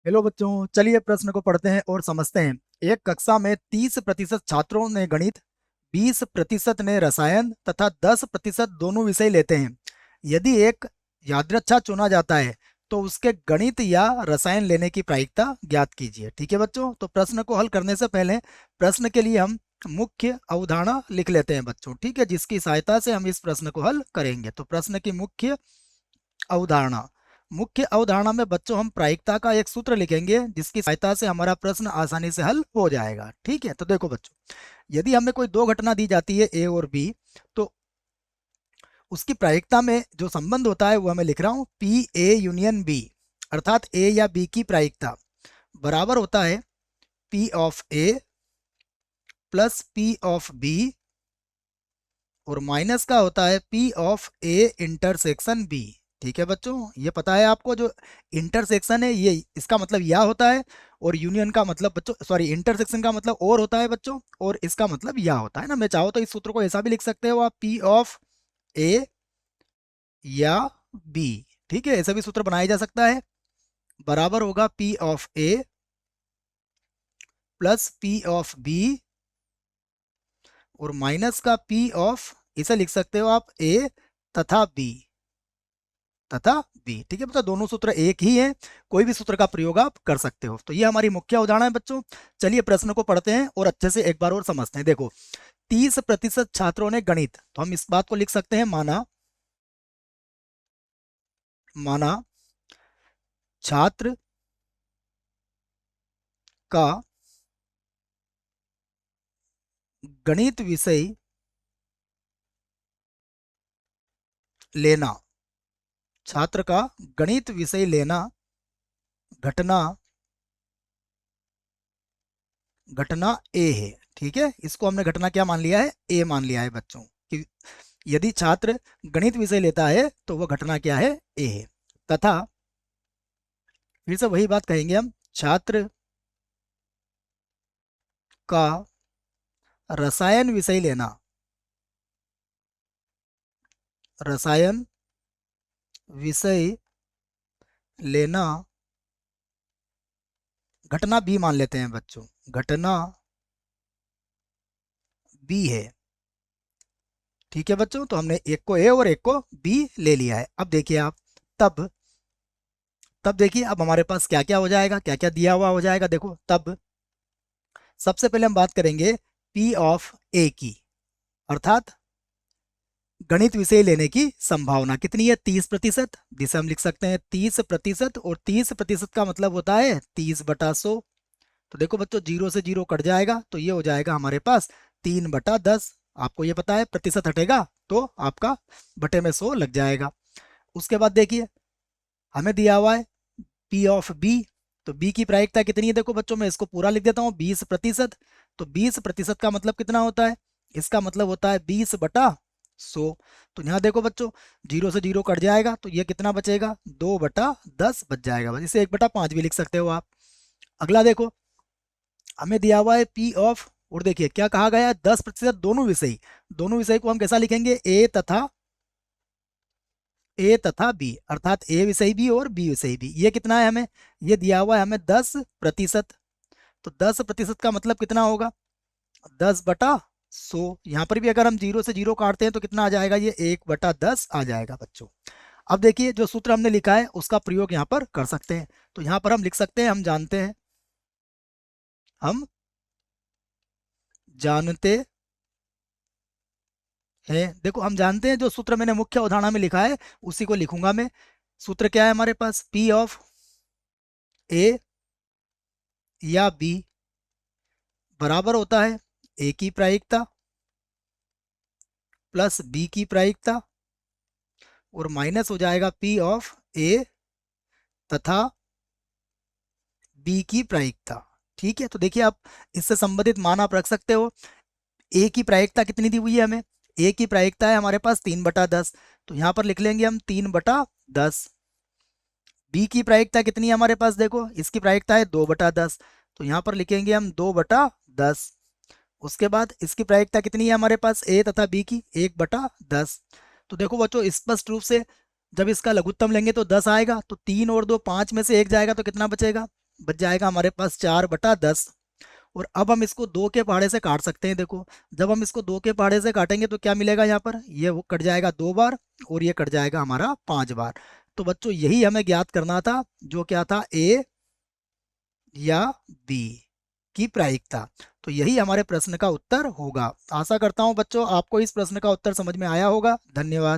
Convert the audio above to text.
Hello बच्चों, चलिए प्रश्न को पढ़ते हैं और समझते हैं। एक कक्षा में 30% छात्रों ने गणित, 20% ने रसायन तथा 10% दोनों विषय लेते हैं। यदि एक यादृच्छा चुना जाता है तो उसके गणित या रसायन लेने की प्रायिकता ज्ञात कीजिए। ठीक है बच्चों, तो प्रश्न को हल करने से पहले प्रश्न के लिए हम मुख्य अवधारणा लिख लेते हैं बच्चों। ठीक है, जिसकी सहायता से हम इस प्रश्न को हल करेंगे। तो प्रश्न की अवधारणा मुख्य अवधारणा में बच्चों हम प्रायिकता का एक सूत्र लिखेंगे, जिसकी सहायता से हमारा प्रश्न आसानी से हल हो जाएगा। ठीक है, तो देखो बच्चों, यदि हमें कोई दो घटना दी जाती है ए और बी, तो उसकी प्रायिकता में जो संबंध होता है वो हमें लिख रहा हूं, पी ए यूनियन बी, अर्थात ए या बी की प्रायिकता बराबर होता है P of A plus P of B, और माइनस का होता है P of A intersection B. ठीक है बच्चों, ये पता है आपको, जो इंटरसेक्शन है ये इसका मतलब या होता है, और यूनियन का मतलब बच्चों, सॉरी, इंटरसेक्शन का मतलब और होता है बच्चों, और इसका मतलब या होता है ना। मैं चाहो तो इस सूत्र को ऐसा भी लिख सकते हो आप, पी ऑफ ए या बी। ठीक है, ऐसा भी सूत्र बनाया जा सकता है, बराबर होगा P of A plus P of B, और माइनस का पी ऑफ, इसे लिख सकते हो आप ए तथा बी तथा बी। ठीक है, मतलब दोनों सूत्र एक ही हैं, कोई भी सूत्र का प्रयोग आप कर सकते हो। तो ये हमारी मुख्य उदाहरण है बच्चों। चलिए प्रश्न को पढ़ते हैं और अच्छे से एक बार और समझते हैं। देखो, 30% छात्रों ने गणित, तो हम इस बात को लिख सकते हैं, माना माना छात्र का गणित विषय लेना, छात्र का गणित विषय लेना घटना घटना ए है। ठीक है, इसको हमने घटना क्या मान लिया है, ए मान लिया है बच्चों, कि यदि छात्र गणित विषय लेता है तो वह घटना क्या है, ए है। तथा फिर से वही बात कहेंगे हम, छात्र का रसायन विषय लेना, रसायन विषय लेना घटना बी मान लेते हैं बच्चों, घटना बी है। ठीक है बच्चों, तो हमने एक को ए और एक को बी ले लिया है। अब देखिए आप, तब तब देखिए अब हमारे पास क्या क्या हो जाएगा, क्या क्या दिया हुआ हो जाएगा। देखो, तब सबसे पहले हम बात करेंगे पी ऑफ ए की, अर्थात गणित विषय लेने की संभावना कितनी है, 30%, जिसे हम लिख सकते हैं 30%, और 30% का मतलब होता है 30/100। तो देखो बच्चों, जीरो से जीरो कट जाएगा, तो ये हो जाएगा हमारे पास 3/10। आपको ये पता है, प्रतिशत हटेगा तो आपका बटे में 100 लग जाएगा। उसके बाद देखिए, हमें दिया हुआ है पी ऑफ बी, तो बी की प्रायिकता कितनी है, देखो बच्चों मैं इसको पूरा लिख देता हूँ, 20%। तो 20% का मतलब कितना होता है, इसका मतलब होता है 20/100। तो यहाँ देखो बच्चों, जीरो से जीरो कट जाएगा, तो ये कितना बचेगा, 2/10 बच जाएगा, बस इसे 1/5 भी लिख सकते हो आप। अगला देखो, हमें दिया हुआ है पी ऑफ, और देखिए क्या कहा गया है, 10% दोनों विषय को हम कैसा लिखेंगे, ए तथा बी, अर्थात ए विषय भी और बी विषय भी। ये कितना है हमें, ये दिया हुआ है हमें 10%। तो 10% का मतलब कितना होगा, 10/100। यहाँ पर भी अगर हम जीरो से जीरो काटते हैं तो कितना आ जाएगा, ये 1/10 आ जाएगा बच्चों। अब देखिए, जो सूत्र हमने लिखा है उसका प्रयोग यहाँ पर कर सकते हैं। तो यहाँ पर हम लिख सकते हैं, हम जानते हैं, देखो हम जानते हैं, जो सूत्र मैंने मुख्य अवधारणा में लिखा है उसी को लिखूंगा मैं। सूत्र क्या है हमारे पास, पी ऑफ ए या बी बराबर होता है ए की प्रायिकता प्लस बी की प्रायिकता, और माइनस हो जाएगा पी ऑफ ए तथा बी की प्रायिकता। ठीक है, तो देखिए आप इससे संबंधित मान आप रख सकते हो। ए की प्रायिकता कितनी दी हुई है हमें, ए की प्रायिकता है हमारे पास 3/10, तो यहाँ पर लिख लेंगे हम 3/10। बी की प्रायिकता कितनी है हमारे पास, देखो इसकी प्रायिकता है 2/10, तो यहाँ पर लिखेंगे हम 2/10। उसके बाद इसकी प्रायिकता कितनी है हमारे पास, ए तथा बी की, 1/10। तो देखो बच्चों, स्पष्ट रूप से जब इसका लघुत्तम लेंगे तो 10 आएगा, तो 3 और 2 5 में से एक जाएगा, तो कितना बचेगा, बच जाएगा हमारे पास 4/10। और अब हम इसको 2 के पहाड़े से काट सकते हैं। देखो, जब हम इसको 2 के पहाड़े से काटेंगे तो क्या मिलेगा यहाँ पर, ये वो कट जाएगा 2 बार और ये कट जाएगा हमारा 5 बार। तो बच्चों यही हमें ज्ञात करना था, जो क्या था, ए या बी की प्रायिकता। तो यही हमारे प्रश्न का उत्तर होगा। आशा करता हूँ बच्चों आपको इस प्रश्न का उत्तर समझ में आया होगा। धन्यवाद।